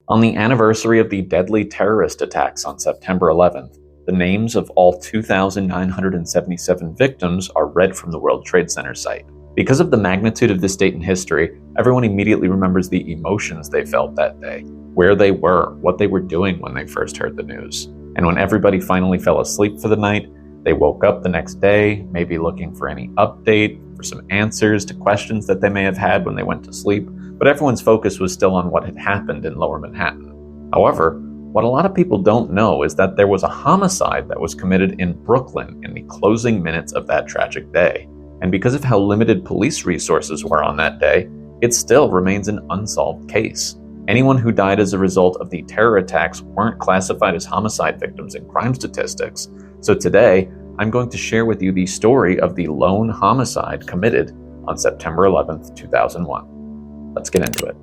On the anniversary of the deadly terrorist attacks on September 11th, the names of all 2,977 victims are read from the World Trade Center site. Because of the magnitude of this date in history, everyone immediately remembers the emotions they felt that day, where they were, what they were doing when they first heard the news. And when everybody finally fell asleep for the night, they woke up the next day, maybe looking for any update, for some answers to questions that they may have had when they went to sleep, but everyone's focus was still on what had happened in Lower Manhattan. However, what a lot of people don't know is that there was a homicide that was committed in Brooklyn in the closing minutes of that tragic day. And because of how limited police resources were on that day, it still remains an unsolved case. Anyone who died as a result of the terror attacks weren't classified as homicide victims in crime statistics. So today, I'm going to share with you the story of the lone homicide committed on September 11th, 2001. Let's get into it.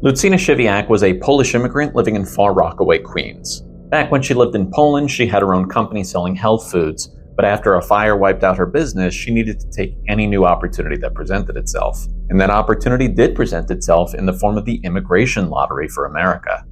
Lucina Siwiak was a Polish immigrant living in Far Rockaway, Queens. Back when she lived in Poland, she had her own company selling health foods, but after a fire wiped out her business, she needed to take any new opportunity that presented itself. And that opportunity did present itself in the form of the immigration lottery for America.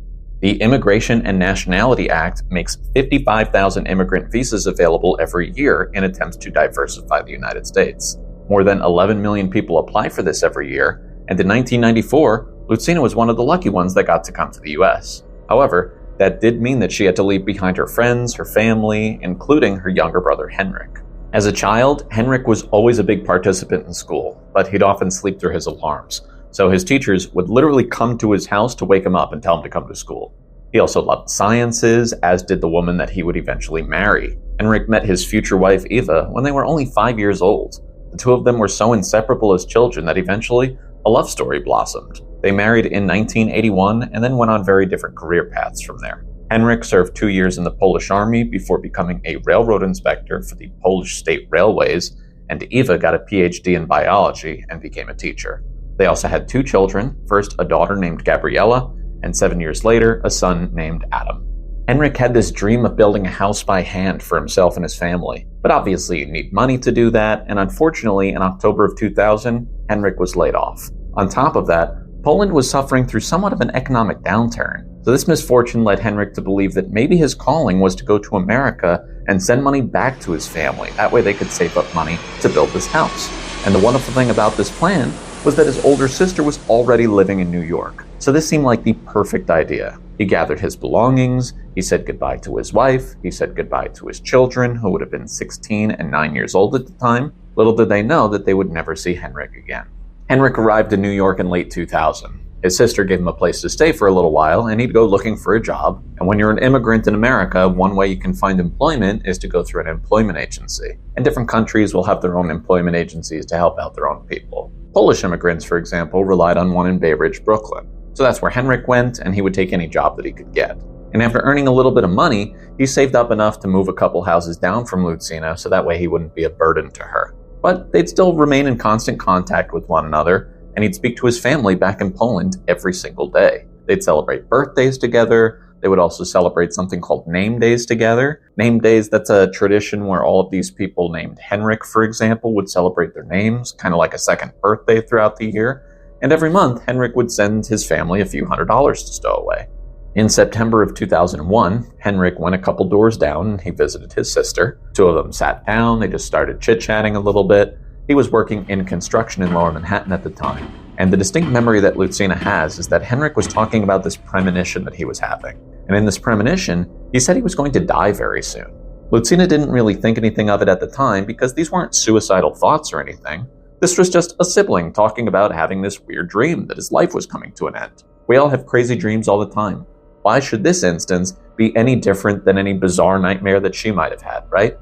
The Immigration and Nationality Act makes 55,000 immigrant visas available every year in attempts to diversify the United States. More than 11 million people apply for this every year, and in 1994, Lucina was one of the lucky ones that got to come to the US. However, that did mean that she had to leave behind her friends, her family, including her younger brother Henrik. As a child, Henrik was always a big participant in school, but he'd often sleep through his alarms, so his teachers would literally come to his house to wake him up and tell him to come to school. He also loved sciences, as did the woman that he would eventually marry. Henrik met his future wife Eva when they were only 5 years old. The two of them were so inseparable as children that eventually a love story blossomed. They married in 1981 and then went on very different career paths from there. Henrik served 2 years in the Polish army before becoming a railroad inspector for the Polish State Railways, and Eva got a PhD in biology and became a teacher. They also had 2 children, first a daughter named Gabriella, and 7 years later, a son named Adam. Henrik had this dream of building a house by hand for himself and his family, but obviously you need money to do that, and unfortunately in October of 2000, Henrik was laid off. On top of that, Poland was suffering through somewhat of an economic downturn, so this misfortune led Henrik to believe that maybe his calling was to go to America and send money back to his family. That way they could save up money to build this house. And the wonderful thing about this plan was that his older sister was already living in New York, so this seemed like the perfect idea. He gathered his belongings, he said goodbye to his wife, he said goodbye to his children, who would have been 16 and 9 years old at the time. Little did they know that they would never see Henrik again. Henrik arrived in New York in late 2000. His sister gave him a place to stay for a little while, and he'd go looking for a job. And when you're an immigrant in America, one way you can find employment is to go through an employment agency. And different countries will have their own employment agencies to help out their own people. Polish immigrants, for example, relied on one in Bay Ridge, Brooklyn. So that's where Henrik went, and he would take any job that he could get. And after earning a little bit of money, he saved up enough to move a couple houses down from Lucina, so that way he wouldn't be a burden to her. But they'd still remain in constant contact with one another, and he'd speak to his family back in Poland every single day. They'd celebrate birthdays together. They would also celebrate something called name days together. Name days, that's a tradition where all of these people named Henrik, for example, would celebrate their names, kind of like a second birthday throughout the year. And every month, Henrik would send his family a few $100s to stow away. In September of 2001, Henrik went a couple doors down and he visited his sister. 2 of them sat down, they just started chit-chatting a little bit. He was working in construction in Lower Manhattan at the time. And the distinct memory that Lucina has is that Henrik was talking about this premonition that he was having. And in this premonition, he said he was going to die very soon. Lucina didn't really think anything of it at the time because these weren't suicidal thoughts or anything. This was just a sibling talking about having this weird dream that his life was coming to an end. We all have crazy dreams all the time. Why should this instance be any different than any bizarre nightmare that she might have had, right?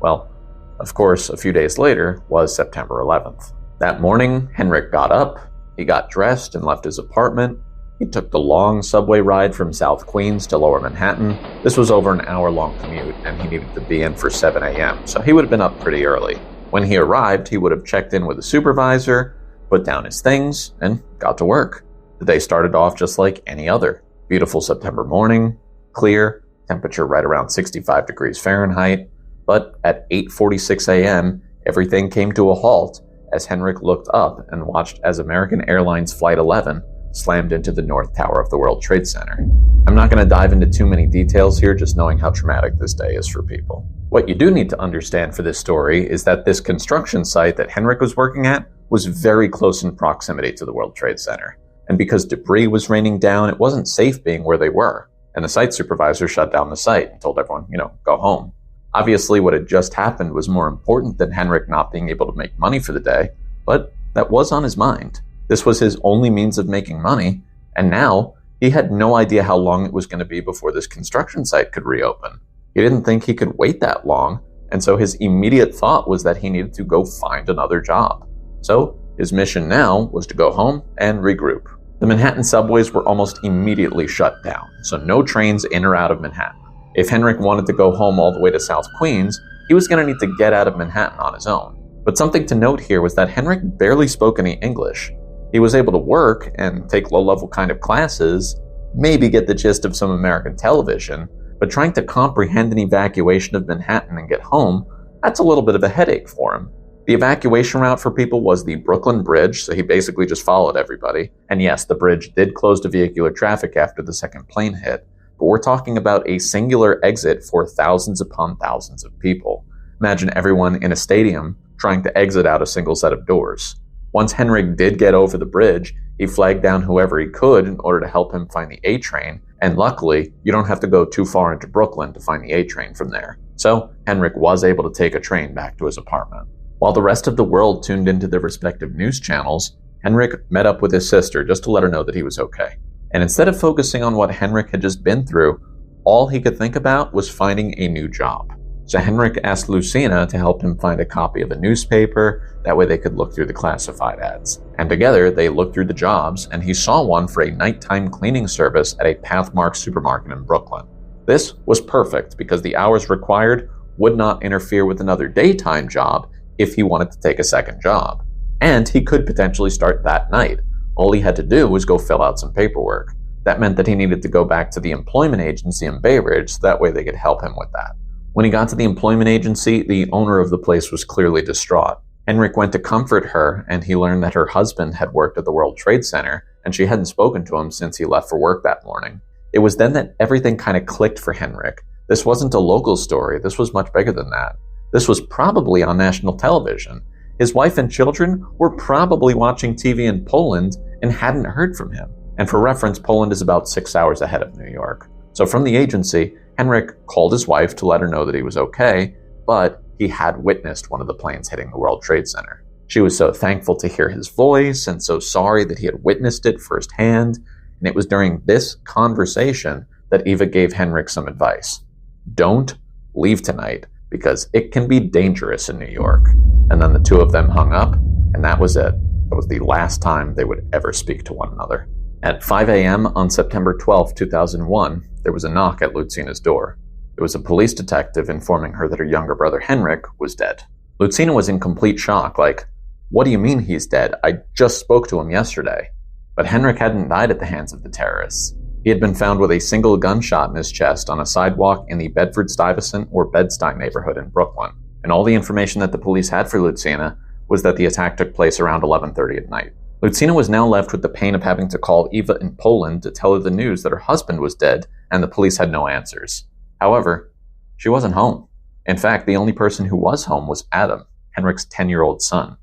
Well, of course, a few days later was September 11th. That morning, Henrik got up, he got dressed and left his apartment. He took the long subway ride from South Queens to Lower Manhattan. This was over an hour-long commute, and he needed to be in for 7 a.m., so he would have been up pretty early. When he arrived, he would have checked in with a supervisor, put down his things, and got to work. The day started off just like any other. Beautiful September morning, clear, temperature right around 65 degrees Fahrenheit. But at 8:46 a.m., everything came to a halt as Henrik looked up and watched as American Airlines Flight 11 slammed into the North Tower of the World Trade Center. I'm not going to dive into too many details here, just knowing how traumatic this day is for people. What you do need to understand for this story is that this construction site that Henrik was working at was very close in proximity to the World Trade Center. And because debris was raining down, it wasn't safe being where they were. And the site supervisor shut down the site and told everyone, go home. Obviously, what had just happened was more important than Henrik not being able to make money for the day, but that was on his mind. This was his only means of making money, and now he had no idea how long it was going to be before this construction site could reopen. He didn't think he could wait that long, and so his immediate thought was that he needed to go find another job. So his mission now was to go home and regroup. The Manhattan subways were almost immediately shut down, so no trains in or out of Manhattan. If Henrik wanted to go home all the way to South Queens, he was going to need to get out of Manhattan on his own. But something to note here was that Henrik barely spoke any English. He was able to work and take low-level kind of classes, maybe get the gist of some American television, but trying to comprehend an evacuation of Manhattan and get home, that's a little bit of a headache for him. The evacuation route for people was the Brooklyn Bridge, so he basically just followed everybody. And yes, the bridge did close to vehicular traffic after the second plane hit, but we're talking about a singular exit for thousands upon thousands of people. Imagine everyone in a stadium trying to exit out a single set of doors. Once Henrik did get over the bridge, he flagged down whoever he could in order to help him find the A train, and luckily, you don't have to go too far into Brooklyn to find the A train from there. So, Henrik was able to take a train back to his apartment. While the rest of the world tuned into their respective news channels, Henrik met up with his sister just to let her know that he was okay. And instead of focusing on what Henrik had just been through, all he could think about was finding a new job. So Henrik asked Lucina to help him find a copy of a newspaper, that way they could look through the classified ads. And together, they looked through the jobs, and he saw one for a nighttime cleaning service at a Pathmark supermarket in Brooklyn. This was perfect because the hours required would not interfere with another daytime job if he wanted to take a second job. And he could potentially start that night. All he had to do was go fill out some paperwork. That meant that he needed to go back to the employment agency in Bay Ridge, so that way they could help him with that. When he got to the employment agency, the owner of the place was clearly distraught. Henrik went to comfort her, and he learned that her husband had worked at the World Trade Center, and she hadn't spoken to him since he left for work that morning. It was then that everything kind of clicked for Henrik. This wasn't a local story, this was much bigger than that. This was probably on national television. His wife and children were probably watching TV in Poland and hadn't heard from him. And for reference, Poland is about 6 hours ahead of New York. So from the agency, Henrik called his wife to let her know that he was okay, but he had witnessed one of the planes hitting the World Trade Center. She was so thankful to hear his voice and so sorry that he had witnessed it firsthand, and it was during this conversation that Eva gave Henrik some advice. Don't leave tonight, because it can be dangerous in New York. And then the two of them hung up, and that was it. That was the last time they would ever speak to one another. At 5 a.m. on September 12, 2001, there was a knock at Lucina's door. It was a police detective informing her that her younger brother Henrik was dead. Lucina was in complete shock, like, "What do you mean he's dead? I just spoke to him yesterday." But Henrik hadn't died at the hands of the terrorists. He had been found with a single gunshot in his chest on a sidewalk in the Bedford-Stuyvesant or Bed-Stuy neighborhood in Brooklyn. And all the information that the police had for Lucina was that the attack took place around 11:30 at night. Lucina was now left with the pain of having to call Eva in Poland to tell her the news that her husband was dead and the police had no answers. However, she wasn't home. In fact, the only person who was home was Adam, Henrik's 10-year-old son.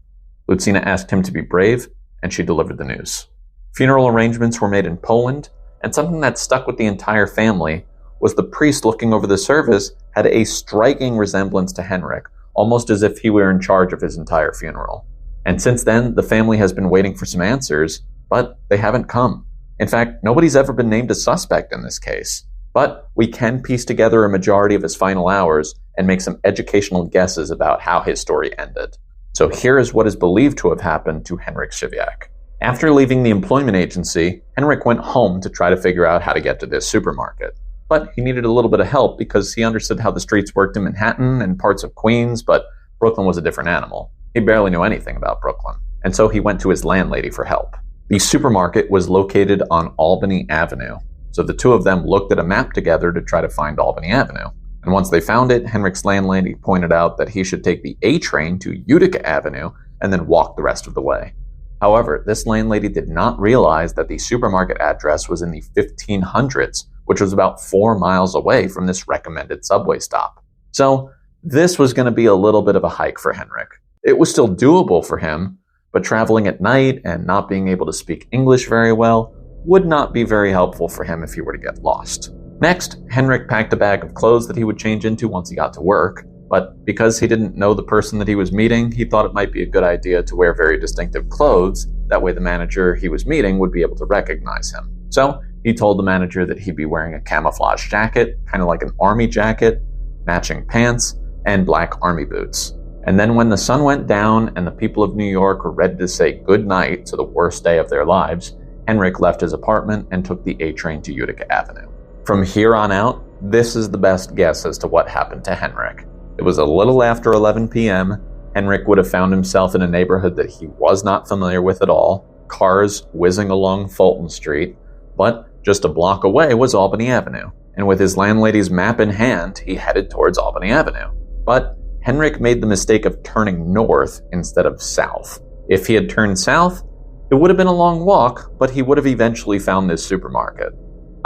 Lucina asked him to be brave, and she delivered the news. Funeral arrangements were made in Poland, and something that stuck with the entire family was the priest looking over the service had a striking resemblance to Henrik, almost as if he were in charge of his entire funeral. And since then, the family has been waiting for some answers, but they haven't come. In fact, nobody's ever been named a suspect in this case. But we can piece together a majority of his final hours and make some educational guesses about how his story ended. So here is what is believed to have happened to Henrik Siwiak. After leaving the employment agency, Henrik went home to try to figure out how to get to this supermarket. But he needed a little bit of help because he understood how the streets worked in Manhattan and parts of Queens, but Brooklyn was a different animal. He barely knew anything about Brooklyn, and so he went to his landlady for help. The supermarket was located on Albany Avenue, So the two of them looked at a map together to try to find Albany Avenue. And once they found it, Henrik's landlady pointed out that he should take the A train to Utica Avenue and then walk the rest of the way. However, this landlady did not realize that the supermarket address was in the 1500s, which was about 4 miles away from this recommended subway stop. So this was going to be a little bit of a hike for Henrik. It was still doable for him, but traveling at night and not being able to speak English very well would not be very helpful for him if he were to get lost. Next, Henrik packed a bag of clothes that he would change into once he got to work, but because he didn't know the person that he was meeting, he thought it might be a good idea to wear very distinctive clothes. That way the manager he was meeting would be able to recognize him. So he told the manager that he'd be wearing a camouflage jacket, kind of like an army jacket, matching pants, and black army boots. And then when the sun went down and the people of New York were ready to say goodnight to the worst day of their lives, Henrik left his apartment and took the A train to Utica Avenue. From here on out, this is the best guess as to what happened to Henrik. It was a little after 11 p.m. Henrik would have found himself in a neighborhood that he was not familiar with at all, cars whizzing along Fulton Street, but just a block away was Albany Avenue. And with his landlady's map in hand, he headed towards Albany Avenue. But Henrik made the mistake of turning north instead of south. If he had turned south, it would have been a long walk, but he would have eventually found this supermarket.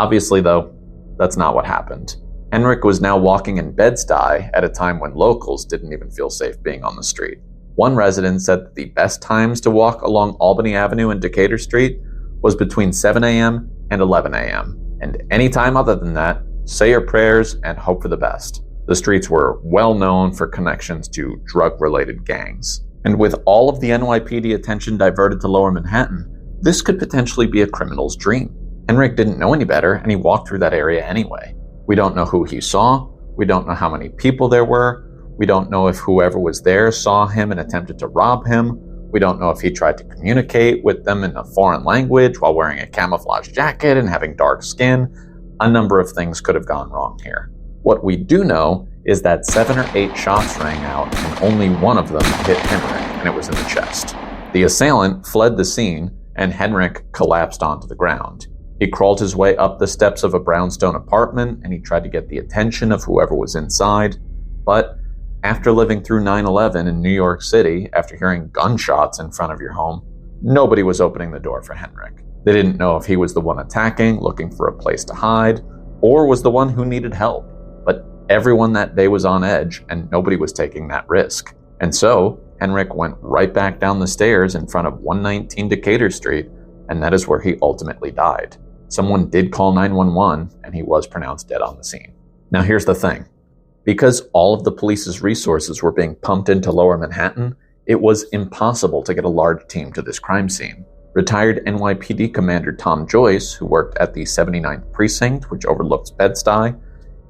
Obviously, though, that's not what happened. Henrik was now walking in Bed-Stuy at a time when locals didn't even feel safe being on the street. One resident said that the best times to walk along Albany Avenue and Decatur Street was between 7 a.m. and 11 a.m. And any time other than that, say your prayers and hope for the best. The streets were well known for connections to drug-related gangs. And with all of the NYPD attention diverted to Lower Manhattan, this could potentially be a criminal's dream. Henrik didn't know any better, and he walked through that area anyway. We don't know who he saw. We don't know how many people there were. We don't know if whoever was there saw him and attempted to rob him. We don't know if he tried to communicate with them in a foreign language while wearing a camouflage jacket and having dark skin. A number of things could have gone wrong here. What we do know is that 7 or 8 shots rang out, and only one of them hit Henrik, and it was in the chest. The assailant fled the scene, and Henrik collapsed onto the ground. He crawled his way up the steps of a brownstone apartment, and he tried to get the attention of whoever was inside. But after living through 9/11 in New York City, after hearing gunshots in front of your home, nobody was opening the door for Henrik. They didn't know if he was the one attacking, looking for a place to hide, or was the one who needed help. But everyone that day was on edge, and nobody was taking that risk. And so, Henrik went right back down the stairs in front of 119 Decatur Street, and that is where he ultimately died. Someone did call 911, and he was pronounced dead on the scene. Now here's the thing. Because all of the police's resources were being pumped into Lower Manhattan, it was impossible to get a large team to this crime scene. Retired NYPD Commander Tom Joyce, who worked at the 79th Precinct, which overlooks Bed-Stuy,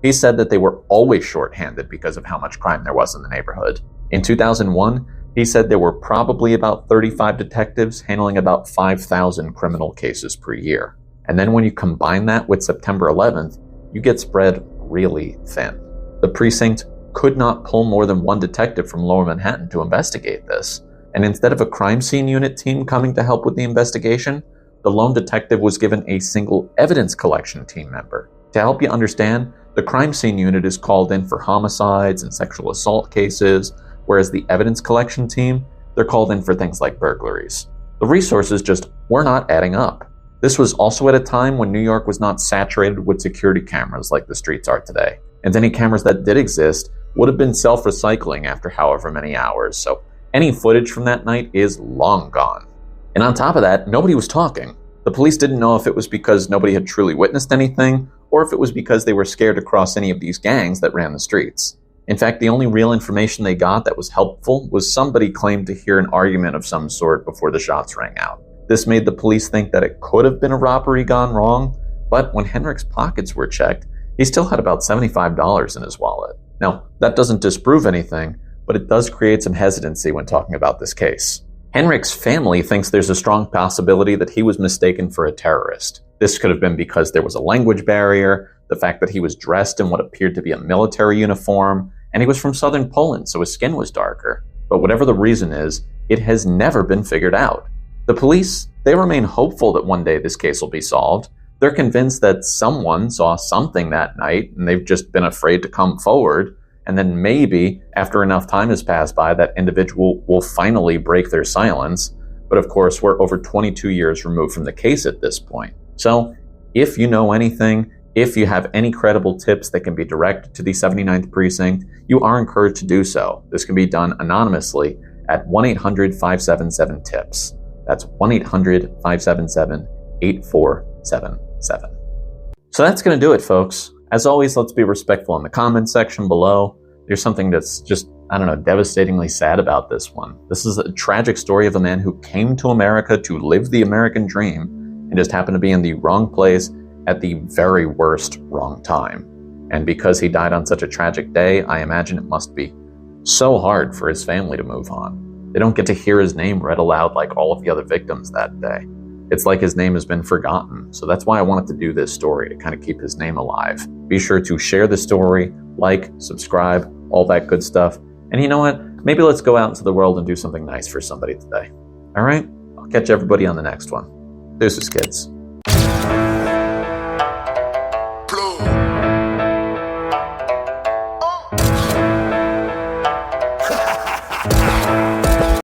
he said that they were always short-handed because of how much crime there was in the neighborhood. In 2001, he said there were probably about 35 detectives handling about 5,000 criminal cases per year. And then when you combine that with September 11th, you get spread really thin. The precinct could not pull more than one detective from Lower Manhattan to investigate this. And instead of a crime scene unit team coming to help with the investigation, the lone detective was given a single evidence collection team member. To help you understand, the crime scene unit is called in for homicides and sexual assault cases, whereas the evidence collection team, they're called in for things like burglaries. The resources just were not adding up. This was also at a time when New York was not saturated with security cameras like the streets are today. And any cameras that did exist would have been self-recycling after however many hours, so any footage from that night is long gone. And on top of that, nobody was talking. The police didn't know if it was because nobody had truly witnessed anything, or if it was because they were scared to cross any of these gangs that ran the streets. In fact, the only real information they got that was helpful was somebody claimed to hear an argument of some sort before the shots rang out. This made the police think that it could have been a robbery gone wrong, but when Henrik's pockets were checked, he still had about $75 in his wallet. Now, that doesn't disprove anything, but it does create some hesitancy when talking about this case. Henrik's family thinks there's a strong possibility that he was mistaken for a terrorist. This could have been because there was a language barrier, the fact that he was dressed in what appeared to be a military uniform, and he was from southern Poland, so his skin was darker. But whatever the reason is, it has never been figured out. The police, they remain hopeful that one day this case will be solved. They're convinced that someone saw something that night and they've just been afraid to come forward. And then maybe after enough time has passed by, that individual will finally break their silence. But of course, we're over 22 years removed from the case at this point. So if you know anything, if you have any credible tips that can be directed to the 79th Precinct, you are encouraged to do so. This can be done anonymously at 1-800-577-TIPS. That's 1-800-577-8477. So that's going to do it, folks. As always, let's be respectful in the comments section below. There's something that's just, devastatingly sad about this one. This is a tragic story of a man who came to America to live the American dream and just happened to be in the wrong place at the very worst wrong time. And because he died on such a tragic day, I imagine it must be so hard for his family to move on. They don't get to hear his name read aloud like all of the other victims that day. It's like his name has been forgotten. So that's why I wanted to do this story, to kind of keep his name alive. Be sure to share the story, like, subscribe, all that good stuff. And you know what? Maybe let's go out into the world and do something nice for somebody today. All right? I'll catch everybody on the next one. Deuces, kids.